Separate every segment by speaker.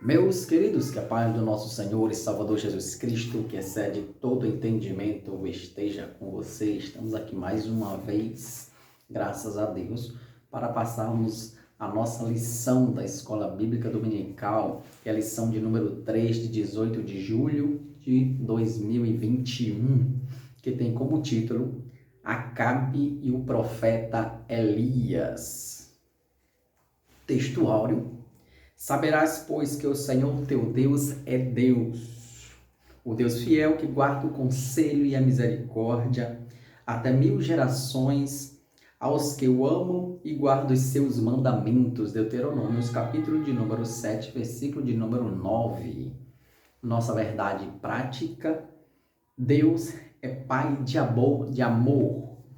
Speaker 1: Meus queridos, que a paz do nosso Senhor e Salvador Jesus Cristo, que excede todo entendimento, esteja com vocês. Estamos aqui mais uma vez, graças a Deus, para passarmos a nossa lição da Escola Bíblica Dominical, que é a lição de número 3, de 18 de julho de 2021, que tem como título Acabe e o profeta Elias. Texto áureo. Saberás, pois, que o Senhor teu Deus é Deus, o Deus fiel que guarda o conselho e a misericórdia até 1000 gerações aos que o amam e guardam os seus mandamentos. Deuteronômio, capítulo de número 7, versículo de número 9. Nossa verdade prática: Deus é Pai de amor,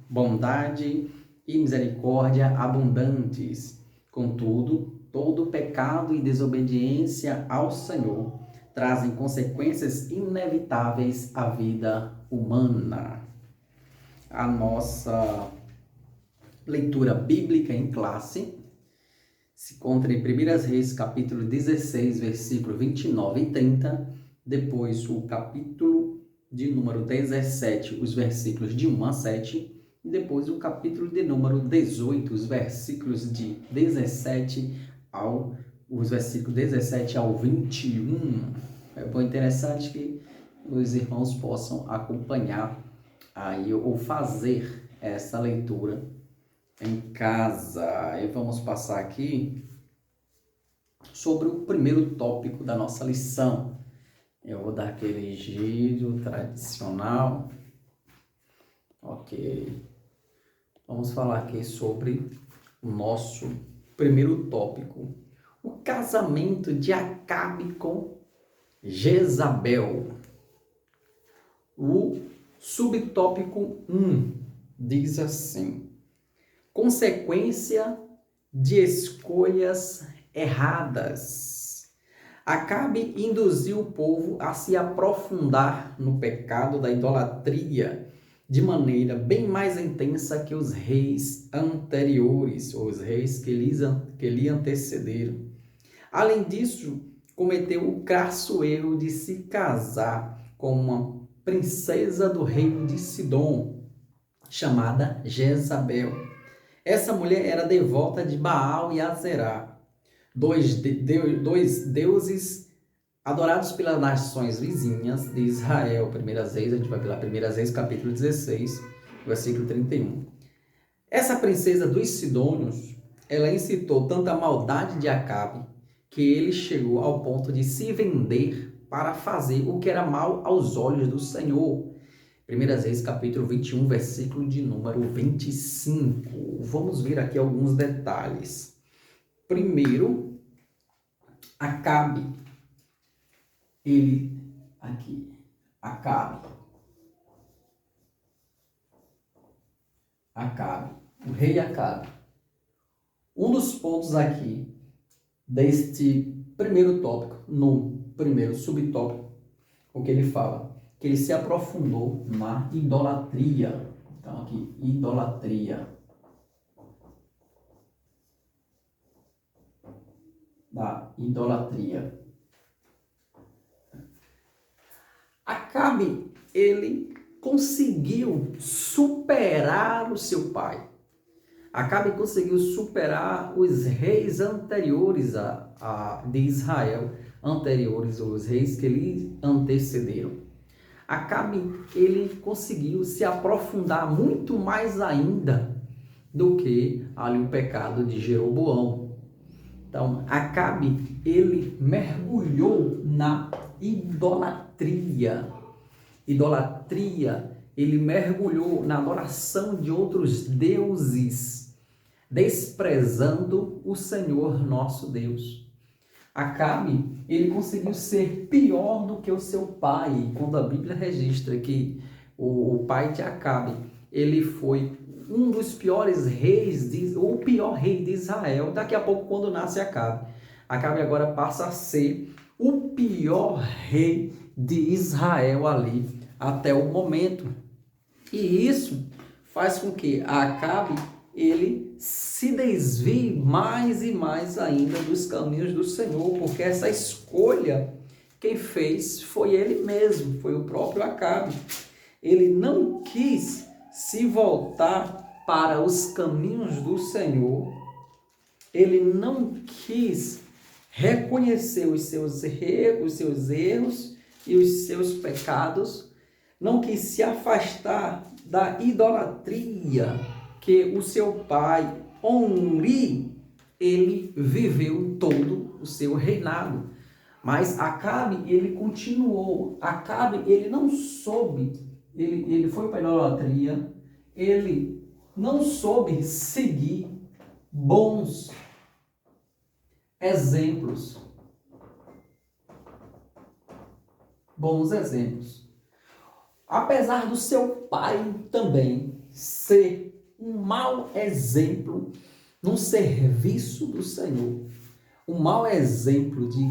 Speaker 1: bondade e misericórdia abundantes. Contudo, todo pecado e desobediência ao Senhor trazem consequências inevitáveis à vida humana. A nossa leitura bíblica em classe se encontra em 1 Reis, capítulo 16, versículo 29 e 30, depois o capítulo de número 17, os versículos de 1 a 7, e depois o capítulo de número 18, os versículos de 17 ao 21. É bom, interessante que os irmãos possam acompanhar aí ou fazer essa leitura em casa. E vamos passar aqui sobre o primeiro tópico da nossa lição. Eu vou dar aquele giro tradicional. Ok. Vamos falar aqui sobre o nosso primeiro tópico. O casamento de Acabe com Jezabel. O subtópico 1 diz assim: consequência de escolhas erradas. Acabe induziu o povo a se aprofundar no pecado da idolatria de maneira bem mais intensa que os reis anteriores, ou os reis que lhe antecederam. Além disso, cometeu o crasso erro de se casar com uma princesa do reino de Sidom, chamada Jezabel. Essa mulher era devota de Baal e Azerá, dois deuses adorados pelas nações vizinhas de Israel. 1 Reis, a gente vai pela 1 Reis, capítulo 16, versículo 31. Essa princesa dos Sidônios, ela incitou tanta maldade de Acabe, que ele chegou ao ponto de se vender para fazer o que era mal aos olhos do Senhor. 1 Reis, capítulo 21, versículo de número 25. Vamos ver aqui alguns detalhes. Primeiro, Acabe, Acabe, o rei Acabe. Um dos pontos aqui deste primeiro tópico, no primeiro subtópico, o que ele fala? Que ele se aprofundou na idolatria. Então aqui, idolatria. Da idolatria. Acabe, ele conseguiu superar o seu pai. Acabe conseguiu superar os reis anteriores de Israel, os reis que lhe antecederam. Acabe, ele conseguiu se aprofundar muito mais ainda do que ali o pecado de Jeroboão. Então, Acabe, ele mergulhou na idolatria. Ele mergulhou na adoração de outros deuses, desprezando o Senhor nosso Deus. Acabe, ele conseguiu ser pior do que o seu pai, quando a Bíblia registra que o pai de Acabe, ele foi um dos piores reis, o pior rei de Israel. Daqui a pouco, quando nasce Acabe, Acabe agora passa a ser o pior rei de Israel ali, até o momento. E isso faz com que Acabe, ele se desvie mais e mais ainda dos caminhos do Senhor, porque essa escolha quem fez foi ele mesmo, foi o próprio Acabe. Ele não quis se voltar para os caminhos do Senhor, ele não quis reconhecer os seus erros e os seus pecados, não quis se afastar da idolatria que o seu pai Omri, ele viveu todo o seu reinado. Mas Acabe, ele continuou. Acabe, ele não soube, ele foi para a idolatria, ele não soube seguir bons exemplos. Bons exemplos. Apesar do seu pai também ser um mau exemplo no serviço do Senhor, um mau exemplo de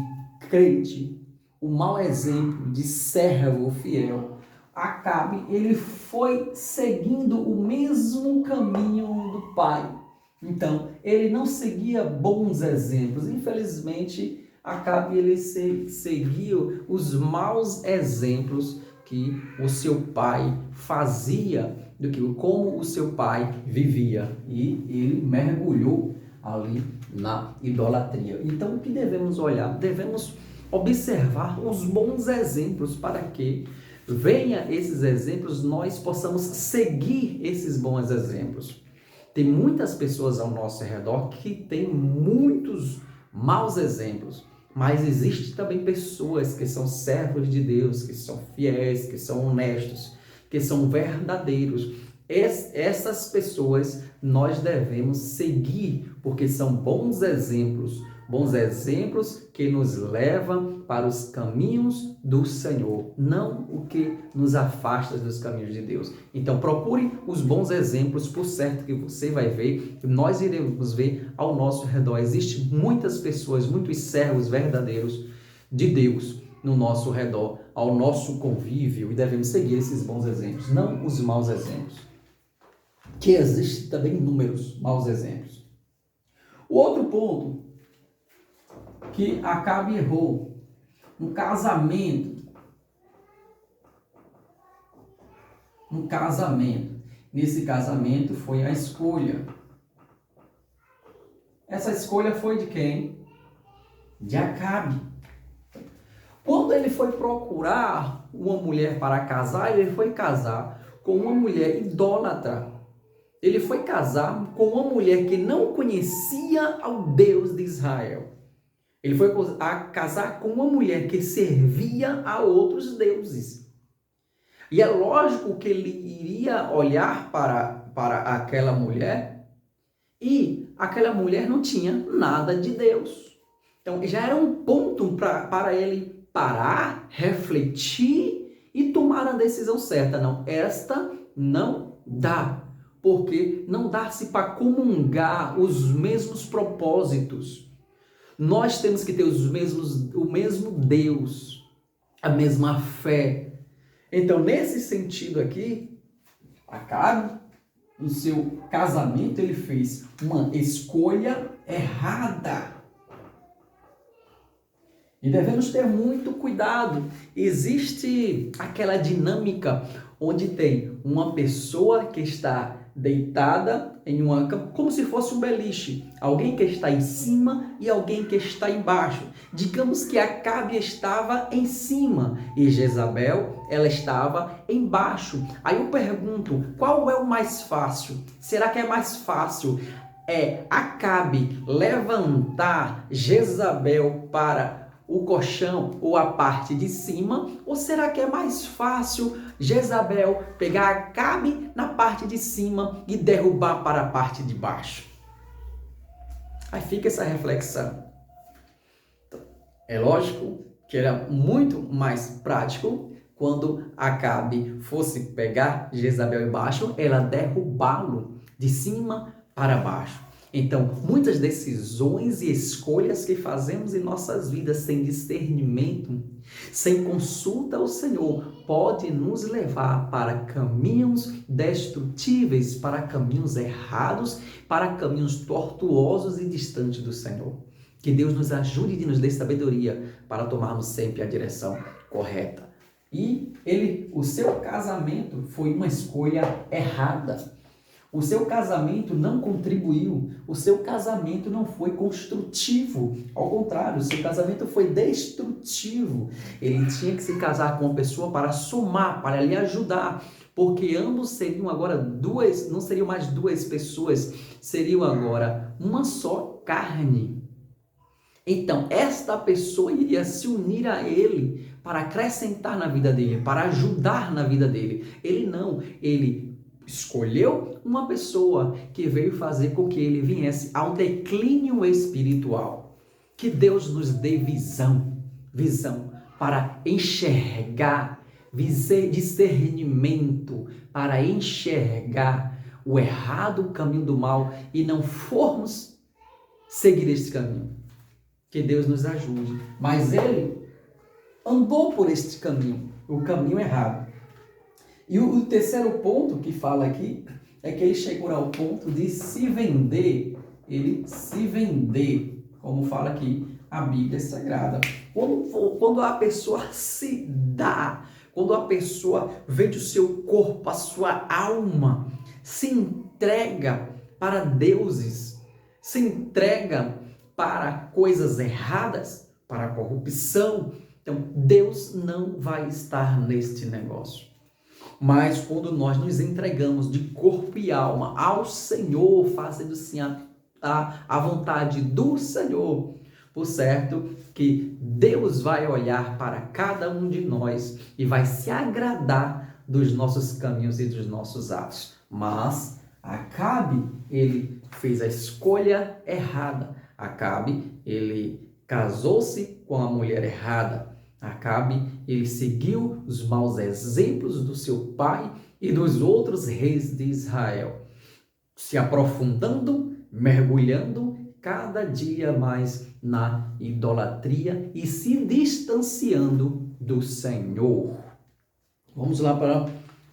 Speaker 1: crente, um mau exemplo de servo fiel, Acabe, ele foi seguindo o mesmo caminho do pai. Então, ele não seguia bons exemplos. Infelizmente, Acabe, ele seguiu os maus exemplos que o seu pai fazia, do que como o seu pai vivia, e ele mergulhou ali na idolatria. Então, o que devemos olhar? Devemos observar os bons exemplos para que venha esses exemplos, nós possamos seguir esses bons exemplos. Tem muitas pessoas ao nosso redor que têm muitos maus exemplos, mas existe também pessoas que são servos de Deus, que são fiéis, que são honestos, que são verdadeiros. Essas pessoas nós devemos seguir, porque são bons exemplos que nos levam para os caminhos do Senhor, não o que nos afasta dos caminhos de Deus. Então procure os bons exemplos, por certo que você vai ver, nós iremos ver ao nosso redor. Existem muitas pessoas, muitos servos verdadeiros de Deus no nosso redor, ao nosso convívio, e devemos seguir esses bons exemplos, não os maus exemplos, que existem também inúmeros maus exemplos. O outro ponto que Acabe errou, um casamento. Nesse casamento foi a escolha. Essa escolha foi de quem? De Acabe. Quando ele foi procurar uma mulher para casar, ele foi casar com uma mulher idólatra. Ele foi casar com uma mulher que não conhecia ao Deus de Israel. Ele foi casar com uma mulher que servia a outros deuses. E é lógico que ele iria olhar para aquela mulher e aquela mulher não tinha nada de Deus. Então já era um ponto para ele parar, refletir e tomar a decisão certa. Não, esta não dá. Porque não dá-se para comungar os mesmos propósitos. Nós temos que ter o mesmo Deus, a mesma fé. Então, nesse sentido aqui, Acabe, no seu casamento, ele fez uma escolha errada. E devemos ter muito cuidado. Existe aquela dinâmica onde tem uma pessoa que está deitada em uma cama, como se fosse um beliche. Alguém que está em cima e alguém que está embaixo. Digamos que Acabe estava em cima e Jezabel, ela estava embaixo. Aí eu pergunto, qual é o mais fácil? Será que é mais fácil Acabe levantar Jezabel para o colchão ou a parte de cima? Ou será que é mais fácil Jezabel pegar Acabe na parte de cima e derrubar para a parte de baixo? Aí fica essa reflexão. É lógico que era muito mais prático quando Acabe fosse pegar Jezabel embaixo, ela derrubá-lo de cima para baixo. Então, muitas decisões e escolhas que fazemos em nossas vidas sem discernimento, sem consulta ao Senhor, pode nos levar para caminhos destrutíveis, para caminhos errados, para caminhos tortuosos e distantes do Senhor. Que Deus nos ajude e nos dê sabedoria para tomarmos sempre a direção correta. E o seu casamento foi uma escolha errada. O seu casamento não contribuiu, o seu casamento não foi construtivo. Ao contrário, o seu casamento foi destrutivo. Ele tinha que se casar com uma pessoa para somar, para lhe ajudar, porque ambos seriam agora não seriam mais duas pessoas, seriam agora uma só carne. Então, esta pessoa iria se unir a ele para acrescentar na vida dele, para ajudar na vida dele. Ele escolheu uma pessoa que veio fazer com que ele viesse ao declínio espiritual. Que Deus nos dê visão para enxergar, discernimento para enxergar o errado, o caminho do mal e não formos seguir este caminho. Que Deus nos ajude. Mas ele andou por este caminho, o caminho errado. E o terceiro ponto que fala aqui é que ele chegou ao ponto de se vender. Ele se vender, como fala aqui a Bíblia Sagrada. Quando a pessoa se dá, quando a pessoa vende o seu corpo, a sua alma, se entrega para deuses, se entrega para coisas erradas, para a corrupção, então Deus não vai estar neste negócio. Mas quando nós nos entregamos de corpo e alma ao Senhor, fazendo assim a vontade do Senhor, por certo que Deus vai olhar para cada um de nós e vai se agradar dos nossos caminhos e dos nossos atos. Mas Acabe, ele fez a escolha errada. Acabe, ele casou-se com a mulher errada. Acabe, ele seguiu os maus exemplos do seu pai e dos outros reis de Israel, se aprofundando, mergulhando cada dia mais na idolatria e se distanciando do Senhor. Vamos lá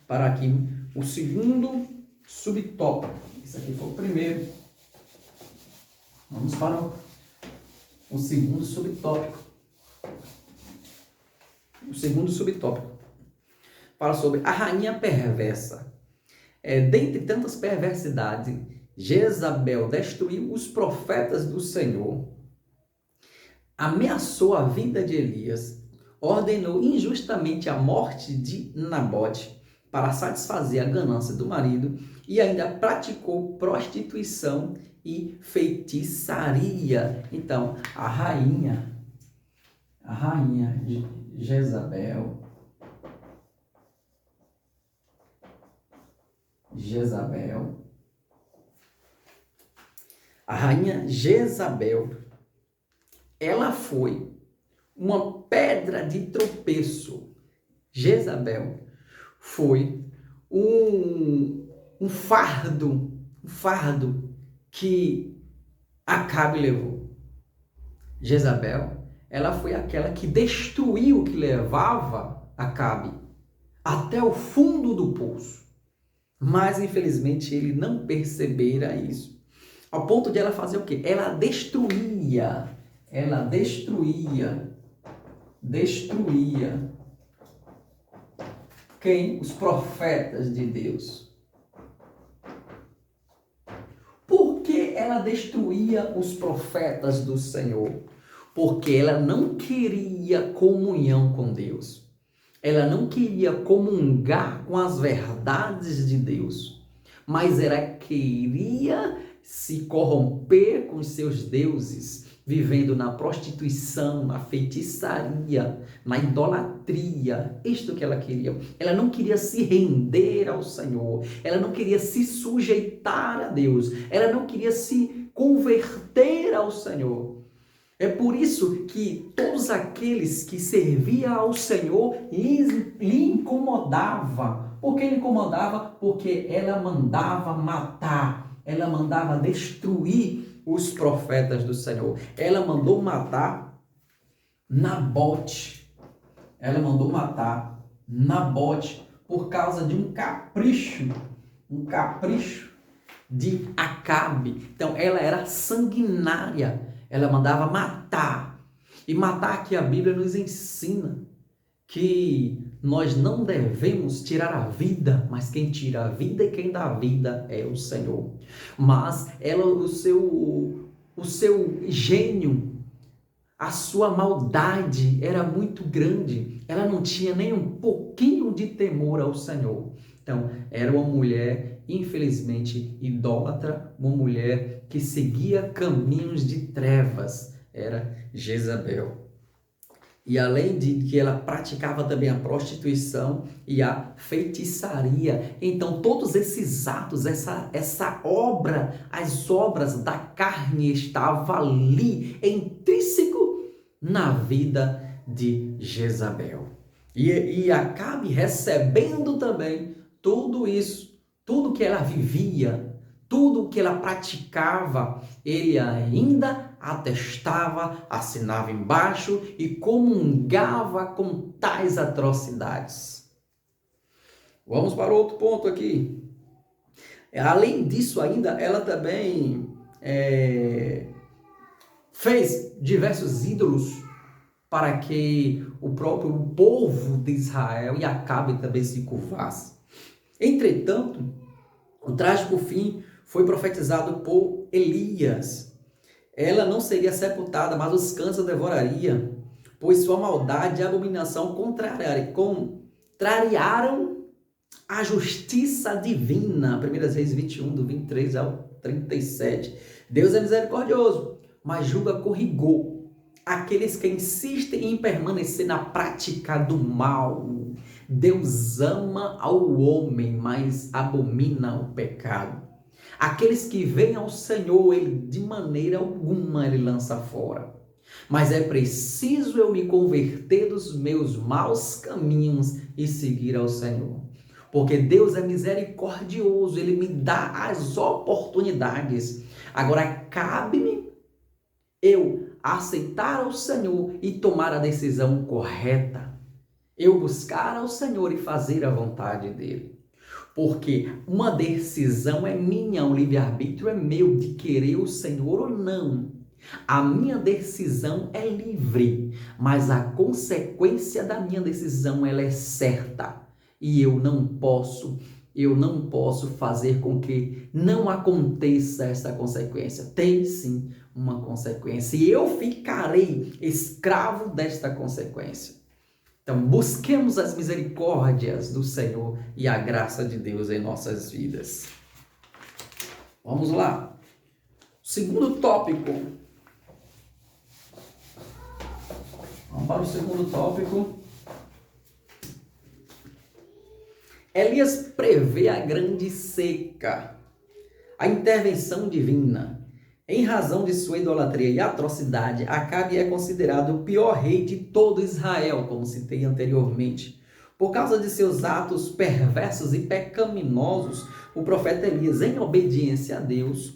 Speaker 1: para aqui o segundo subtópico. Isso aqui foi o primeiro. Vamos para o segundo subtópico. O segundo subtópico fala sobre a rainha perversa. Dentre tantas perversidades, Jezabel destruiu os profetas do Senhor, ameaçou a vida de Elias, ordenou injustamente a morte de Nabote para satisfazer a ganância do marido e ainda praticou prostituição e feitiçaria. Então, a rainha Jezabel, a rainha Jezabel, ela foi uma pedra de tropeço. Jezabel foi um fardo que Acabe levou. Jezabel, ela foi aquela que destruiu, que levava Acabe até o fundo do poço. Mas, infelizmente, ele não percebera isso. Ao ponto de ela fazer o quê? Ela destruía quem? Os profetas de Deus. Por que ela destruía os profetas do Senhor? Porque ela não queria comunhão com Deus. Ela não queria comungar com as verdades de Deus, mas ela queria se corromper com os seus deuses, vivendo na prostituição, na feitiçaria, na idolatria. Isto que ela queria. Ela não queria se render ao Senhor, ela não queria se sujeitar a Deus, ela não queria se converter ao Senhor. É por isso que todos aqueles que serviam ao Senhor lhe incomodava. Por que lhe incomodava? Porque ela mandava matar, ela mandava destruir os profetas do Senhor. Ela mandou matar Nabote. Ela mandou matar Nabote por causa de um capricho de Acabe. Então, ela era sanguinária. Ela mandava matar. E matar aqui a Bíblia nos ensina que nós não devemos tirar a vida, mas quem tira a vida e quem dá a vida é o Senhor. Mas ela, o seu gênio, a sua maldade era muito grande. Ela não tinha nem um pouquinho de temor ao Senhor. Então, era uma mulher, infelizmente, idólatra, uma mulher que seguia caminhos de trevas. Era Jezabel. E além de que ela praticava também a prostituição e a feitiçaria. Então, todos esses atos, essa obra, as obras da carne estavam ali, intrínseco na vida de Jezabel. E Acabe recebendo também tudo isso, tudo que ela vivia, tudo que ela praticava, ele ainda atestava, assinava embaixo e comungava com tais atrocidades. Vamos para outro ponto aqui. Além disso ainda, ela também fez diversos ídolos para que o próprio povo de Israel e Acabe também se curvasse. Entretanto, o trágico fim foi profetizado por Elias. Ela não seria sepultada, mas os cães a devoraria, pois sua maldade e abominação contrariaram a justiça divina. 1 Reis 21, do 23 ao 37. Deus é misericordioso, mas julga com rigor aqueles que insistem em permanecer na prática do mal. Deus ama ao homem, mas abomina o pecado. Aqueles que vêm ao Senhor, Ele de maneira alguma Ele lança fora. Mas é preciso eu me converter dos meus maus caminhos e seguir ao Senhor. Porque Deus é misericordioso, Ele me dá as oportunidades. Agora, cabe-me eu aceitar ao Senhor e tomar a decisão correta. Eu buscar ao Senhor e fazer a vontade dEle. Porque uma decisão é minha, um livre-arbítrio é meu de querer o Senhor ou não. A minha decisão é livre, mas a consequência da minha decisão ela é certa. E eu não posso fazer com que não aconteça essa consequência. Tem sim uma consequência e eu ficarei escravo desta consequência. Então, busquemos as misericórdias do Senhor e a graça de Deus em nossas vidas. Vamos lá. Segundo tópico. Vamos para o segundo tópico. Elias prevê a grande seca, a intervenção divina. Em razão de sua idolatria e atrocidade, Acabe é considerado o pior rei de todo Israel, como citei anteriormente. Por causa de seus atos perversos e pecaminosos, o profeta Elias, em obediência a Deus,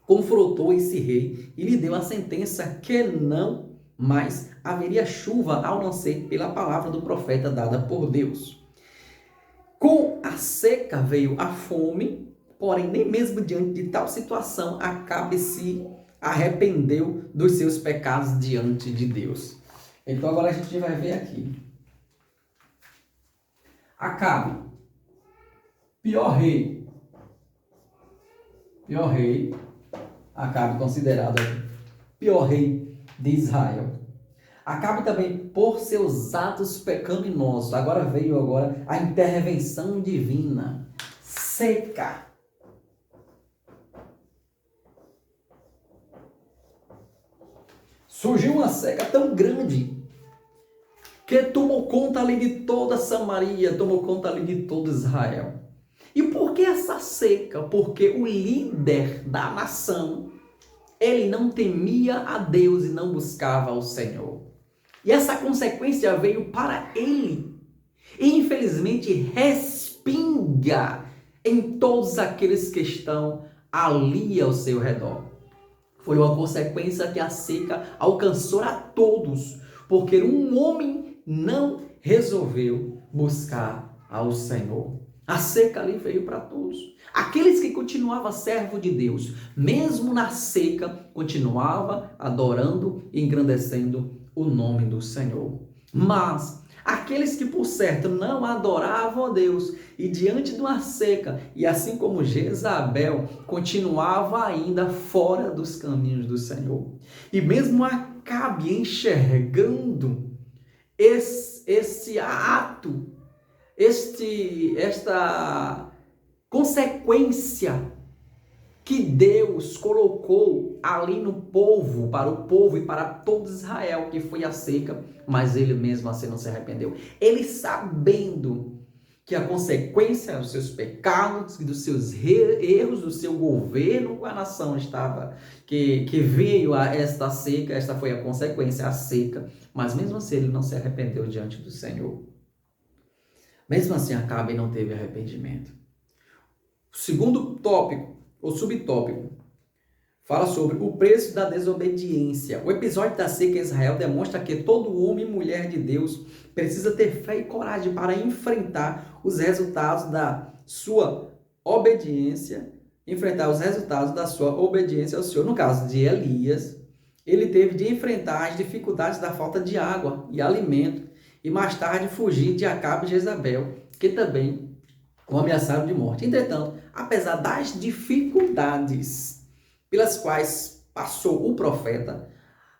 Speaker 1: confrontou esse rei e lhe deu a sentença que não mais haveria chuva, ao não ser pela palavra do profeta dada por Deus. Com a seca veio a fome. Porém, nem mesmo diante de tal situação, Acabe se arrependeu dos seus pecados diante de Deus. Então, agora a gente vai ver aqui. Acabe, pior rei. Acabe considerado pior rei de Israel. Acabe também por seus atos pecaminosos. Agora veio a intervenção divina. Seca. Surgiu uma seca tão grande que tomou conta ali de toda Samaria, tomou conta ali de todo Israel. E por que essa seca? Porque o líder da nação, ele não temia a Deus e não buscava ao Senhor. E essa consequência veio para ele. E infelizmente respinga em todos aqueles que estão ali ao seu redor. Foi uma consequência que a seca alcançou a todos, porque um homem não resolveu buscar ao Senhor. A seca ali veio para todos. Aqueles que continuavam servo de Deus, mesmo na seca, continuava adorando e engrandecendo o nome do Senhor. Mas aqueles que por certo não adoravam a Deus e diante de uma seca, e assim como Jezabel, continuava ainda fora dos caminhos do Senhor. E mesmo Acabe enxergando esse ato, esta consequência que Deus colocou ali no povo, para o povo e para todo Israel, que foi a seca, mas ele mesmo assim não se arrependeu. Ele sabendo que a consequência dos seus pecados, dos seus erros, do seu governo, a nação estava, que veio a esta seca, esta foi a consequência, a seca, mas mesmo assim ele não se arrependeu diante do Senhor. Mesmo assim, Acabe não teve arrependimento. O segundo tópico, o subtópico, fala sobre o preço da desobediência. O episódio da seca em Israel demonstra que todo homem e mulher de Deus precisa ter fé e coragem para enfrentar os resultados da sua obediência, ao Senhor. No caso de Elias, ele teve de enfrentar as dificuldades da falta de água e alimento, e mais tarde fugir de Acabe e Jezabel, que também o ameaçaram de morte. Entretanto, apesar das dificuldades pelas quais passou o profeta,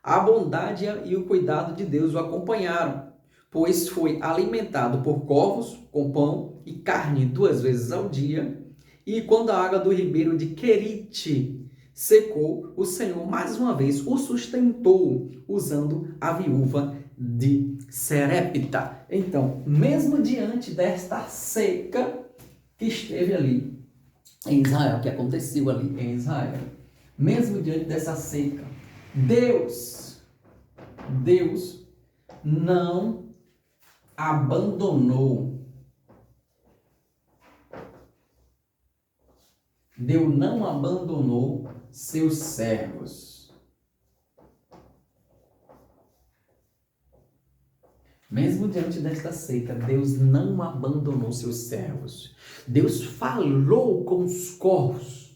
Speaker 1: a bondade e o cuidado de Deus o acompanharam, pois foi alimentado por corvos com pão e carne 2 vezes ao dia, e quando a água do ribeiro de Querite secou, o Senhor mais uma vez o sustentou, usando a viúva de Serepta. Então, mesmo diante desta seca que esteve ali em Israel, que aconteceu ali em Israel, mesmo diante dessa seca, Deus não abandonou. Deus não abandonou seus servos. Mesmo diante desta seca, Deus não abandonou seus servos. Deus falou com os corvos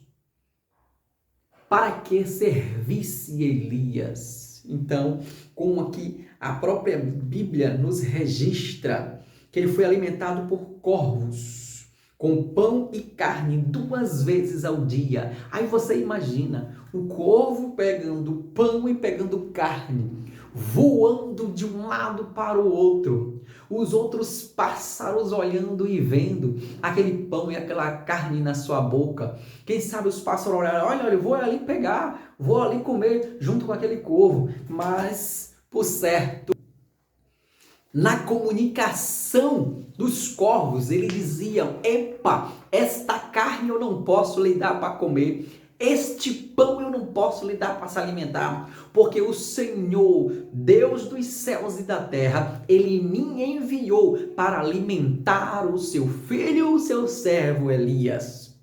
Speaker 1: para que servisse Elias. Então, como aqui a própria Bíblia nos registra que ele foi alimentado por corvos, com pão e carne 2 vezes ao dia. Aí você imagina o corvo pegando pão e pegando carne, voando de um lado para o outro, os outros pássaros olhando e vendo aquele pão e aquela carne na sua boca. Quem sabe os pássaros olharam, olha, eu vou ali pegar, vou ali comer junto com aquele corvo. Mas, por certo, na comunicação dos corvos, eles diziam, epa, esta carne eu não posso lhe dar para comer, este pão eu não posso lhe dar para se alimentar, porque o Senhor, Deus dos céus e da terra, Ele me enviou para alimentar o seu filho, o seu servo Elias.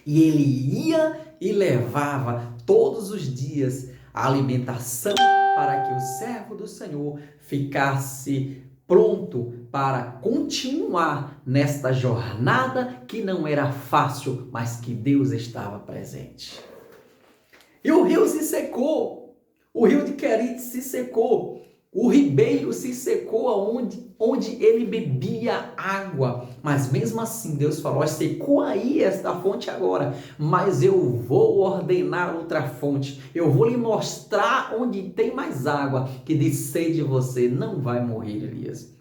Speaker 1: E ele ia e levava todos os dias a alimentação para que o servo do Senhor ficasse pronto para continuar nesta jornada que não era fácil, mas que Deus estava presente. E o rio se secou, o rio de Querite se secou, o ribeiro se secou onde ele bebia água, mas mesmo assim Deus falou, secou aí esta fonte agora, mas eu vou ordenar outra fonte, eu vou lhe mostrar onde tem mais água, que de sede você não vai morrer, Elias.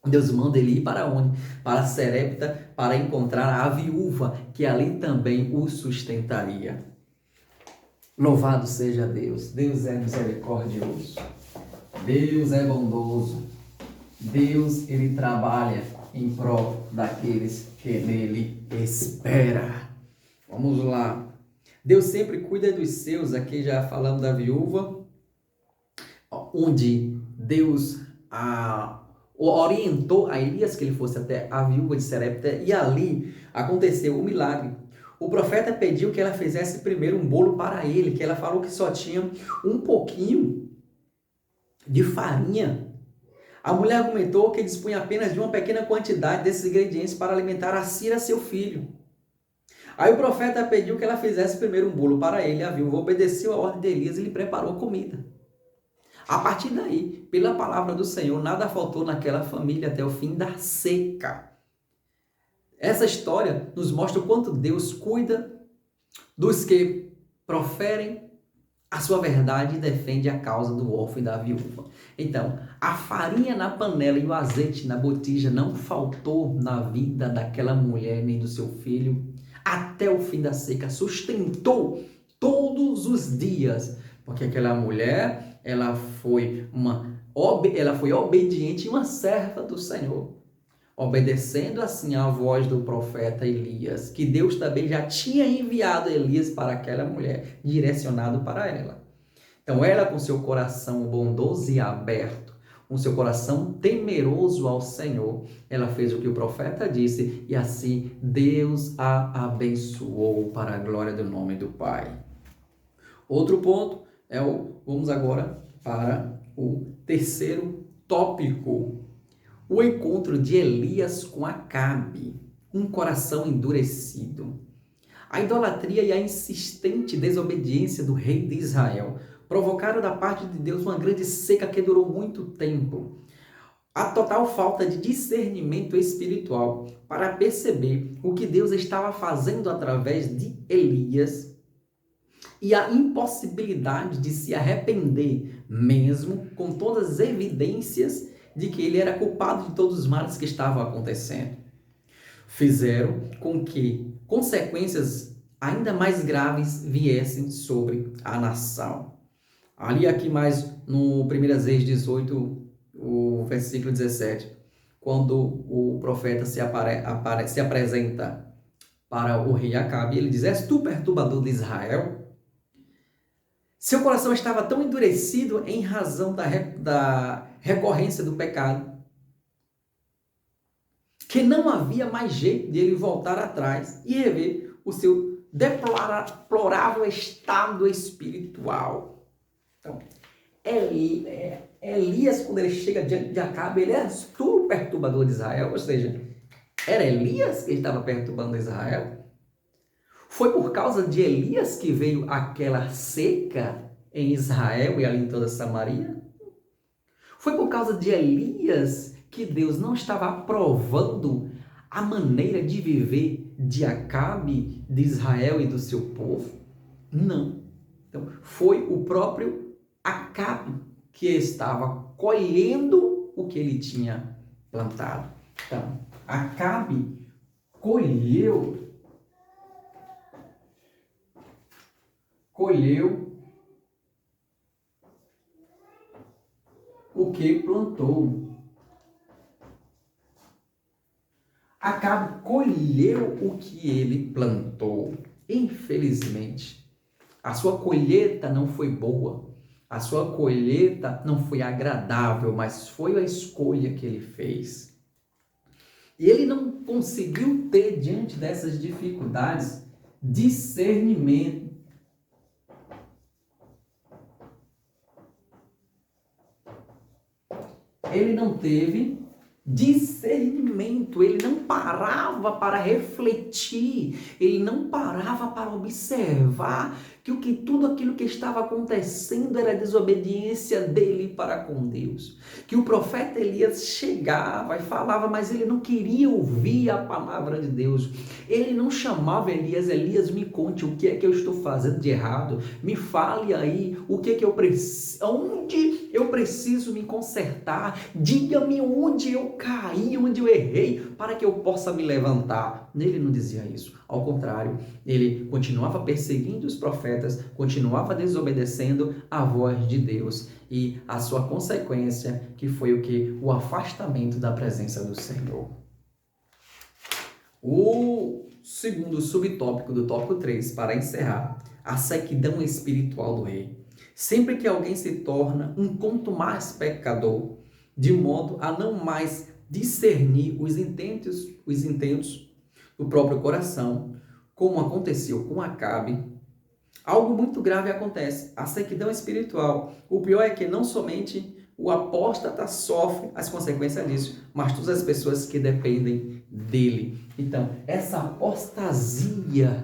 Speaker 1: Deus manda ele ir para onde? Para Serepta, para encontrar a viúva, que ali também o sustentaria. Louvado seja Deus, Deus é misericordioso, Deus é bondoso, Deus, ele trabalha em prol daqueles que nele espera. Vamos lá. Deus sempre cuida dos seus. Aqui já falamos da viúva, onde Deus orientou a Elias que ele fosse até a viúva de Serepta, e ali aconteceu o milagre. O profeta pediu que ela fizesse primeiro um bolo para ele, que ela falou que só tinha um pouquinho de farinha. A mulher argumentou que dispunha apenas de uma pequena quantidade desses ingredientes para alimentar a Cira, seu filho. Aí o profeta pediu que ela fizesse primeiro um bolo para ele. A viúva obedeceu a ordem de Elias e lhe preparou comida. A partir daí, pela palavra do Senhor, nada faltou naquela família até o fim da seca. Essa história nos mostra o quanto Deus cuida dos que proferem a sua verdade e defende a causa do órfão e da viúva. Então, a farinha na panela e o azeite na botija não faltou na vida daquela mulher nem do seu filho até o fim da seca. Sustentou todos os dias, porque aquela mulher, ela foi obediente e uma serva do Senhor, obedecendo assim à voz do profeta Elias, que Deus também já tinha enviado Elias para aquela mulher, direcionado para ela. Então ela, com seu coração bondoso e aberto, com seu coração temeroso ao Senhor, ela fez o que o profeta disse, e assim Deus a abençoou para a glória do nome do Pai. Outro ponto vamos agora para o terceiro tópico. O encontro de Elias com Acabe, um coração endurecido. A idolatria e a insistente desobediência do rei de Israel provocaram da parte de Deus uma grande seca que durou muito tempo. A total falta de discernimento espiritual para perceber o que Deus estava fazendo através de Elias e a impossibilidade de se arrepender, mesmo com todas as evidências de que ele era culpado de todos os males que estavam acontecendo, fizeram com que consequências ainda mais graves viessem sobre a nação. Ali aqui mais no 1 Reis 18, o versículo 17, quando o profeta se apresenta para o rei Acabe, ele diz: és tu perturbador de Israel? Seu coração estava tão endurecido em razão da recorrência do pecado, que não havia mais jeito de ele voltar atrás e rever o seu deplorável estado espiritual. Então, Elias, quando ele chega diante de Acabe, ele é tu o perturbador de Israel, ou seja, era Elias que estava perturbando Israel. Foi por causa de Elias que veio aquela seca em Israel e ali em toda Samaria? Foi por causa de Elias que Deus não estava aprovando a maneira de viver de Acabe, de Israel e do seu povo? Não. Então, foi o próprio Acabe que estava colhendo o que ele tinha plantado. Então, Acabe colheu o que plantou. Acabe colheu o que ele plantou. Infelizmente, a sua colheita não foi boa. A sua colheita não foi agradável, mas foi a escolha que ele fez. E ele não conseguiu ter, diante dessas dificuldades, discernimento. Ele não teve discernimento, ele não parava para refletir, ele não parava para observar que tudo aquilo que estava acontecendo era desobediência dele para com Deus. Que o profeta Elias chegava e falava, mas ele não queria ouvir a palavra de Deus. Ele não chamava Elias: Elias, me conte o que é que eu estou fazendo de errado, me fale aí o que é que eu preciso, onde eu preciso me consertar, diga-me onde eu caí, onde eu errei, para que eu possa me levantar. Ele não dizia isso. Ao contrário, ele continuava perseguindo os profetas, continuava desobedecendo a voz de Deus e a sua consequência, que foi o que? O afastamento da presença do Senhor. O segundo subtópico do tópico 3, para encerrar, a sequidão espiritual do rei. Sempre que alguém se torna um contumaz pecador, de modo a não mais discernir os intentos do próprio coração, como aconteceu com Acabe, algo muito grave acontece, a sequidão espiritual. O pior é que não somente o apóstata sofre as consequências disso, mas todas as pessoas que dependem dele. Então, essa apostasia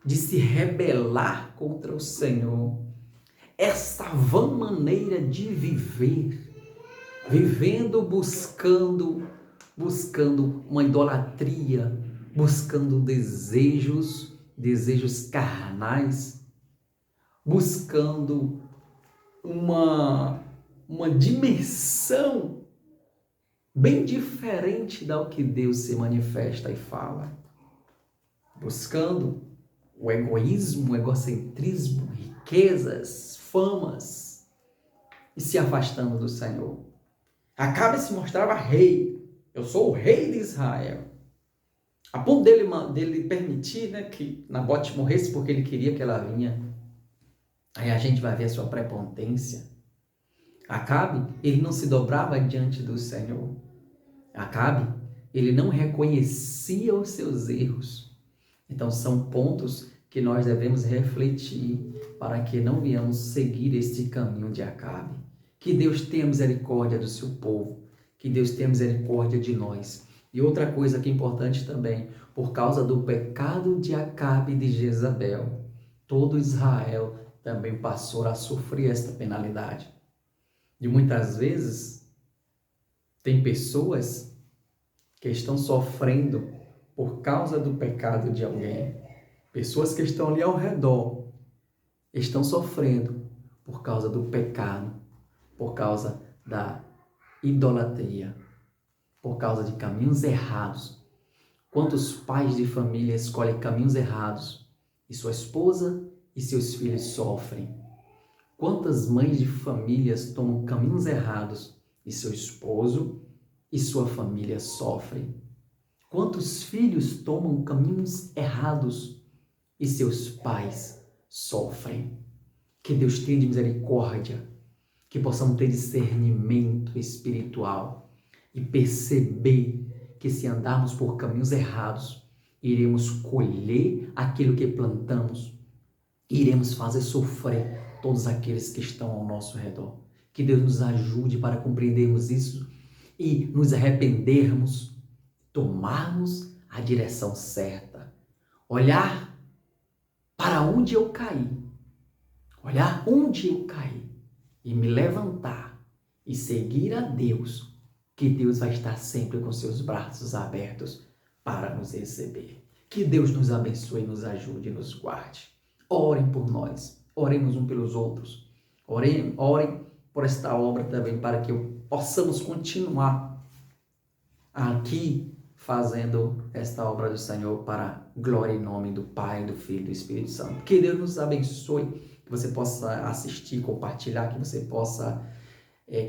Speaker 1: de se rebelar contra o Senhor, essa vã maneira de viver, vivendo, buscando uma idolatria, buscando desejos carnais, buscando uma dimensão bem diferente da que Deus se manifesta e fala, buscando o egoísmo, o egocentrismo, riquezas, famas, e se afastando do Senhor. Acabe se mostrava rei. Eu sou o rei de Israel. A ponto dele permitir, né, que Nabote morresse porque ele queria que ela vinha. Aí a gente vai ver a sua prepotência. Acabe, ele não se dobrava diante do Senhor. Acabe, ele não reconhecia os seus erros. Então são pontos que nós devemos refletir para que não venhamos seguir este caminho de Acabe. Que Deus tenha misericórdia do seu povo, que Deus tenha misericórdia de nós. E outra coisa que é importante também, por causa do pecado de Acabe e de Jezabel, todo Israel também passou a sofrer esta penalidade. E muitas vezes tem pessoas que estão sofrendo por causa do pecado de alguém. Pessoas que estão ali ao redor estão sofrendo por causa do pecado, por causa da idolatria, por causa de caminhos errados. Quantos pais de família escolhem caminhos errados e sua esposa e seus filhos sofrem? Quantas mães de famílias tomam caminhos errados e seu esposo e sua família sofrem? Quantos filhos tomam caminhos errados e seus pais sofrem? Que Deus tenha de misericórdia, que possamos ter discernimento espiritual e perceber que se andarmos por caminhos errados, iremos colher aquilo que plantamos, iremos fazer sofrer todos aqueles que estão ao nosso redor. Que Deus nos ajude para compreendermos isso e nos arrependermos, tomarmos a direção certa, olhar para onde eu caí, olhar onde eu caí e me levantar e seguir a Deus, que Deus vai estar sempre com seus braços abertos para nos receber. Que Deus nos abençoe, nos ajude e nos guarde. Orem por nós, oremos um pelos outros, orem por esta obra também, para que possamos continuar aqui fazendo esta obra do Senhor para a glória e nome do Pai, do Filho e do Espírito Santo. Que Deus nos abençoe, que você possa assistir, compartilhar, que você possa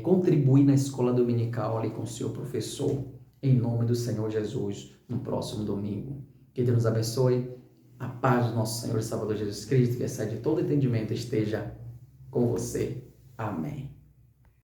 Speaker 1: contribuir na escola dominical ali com o seu professor, em nome do Senhor Jesus, no próximo domingo. Que Deus nos abençoe, a paz do nosso Senhor e Salvador Jesus Cristo, que excede todo entendimento, esteja com você. Amém.